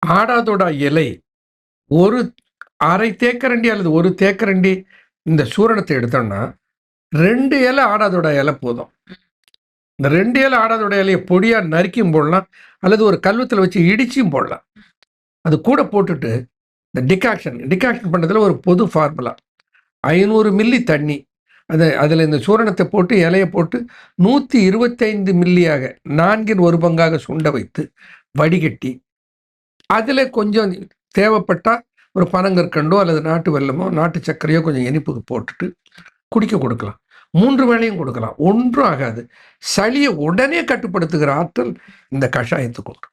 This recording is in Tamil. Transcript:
ஆடாதோடா இலை ஒரு அரை தேக்கரண்டி அல்லது ஒரு தேக்கரண்டி இந்த சூரணத்தை எடுத்தோம்னா 2 இலை ஆடாதோடா இலை போதும். இந்த 2 இலை ஆடாதோடா இலையை பொடியா நறுக்கியும் போடலாம், அல்லது ஒரு கல்வத்துல வச்சு இடிச்சியும் போடலாம். அது கூட போட்டுட்டு இந்த டிகாக்ஷன் பண்ணுறதுல ஒரு பொது ஃபார்முலா 500 மில்லி தண்ணி, அதில் இந்த சூரணத்தை போட்டு இலையை போட்டு 125 மில்லியாக 4 பங்காக சுண்ட வைத்து வடிகட்டி அதில் கொஞ்சம் தேவைப்பட்டால் ஒரு பனங்கற்கண்டோ அல்லது நாட்டு வெல்லமோ நாட்டு சர்க்கரையோ கொஞ்சம் இனிப்புக்கு போட்டுட்டு குடிக்க கொடுக்கலாம். 3 வேளையும் கொடுக்கலாம். ஒன்றும் ஆகாது. சளியை உடனே கட்டுப்படுத்துகிற ஆற்றல் இந்த கஷாயத்துக்கு உண்டு.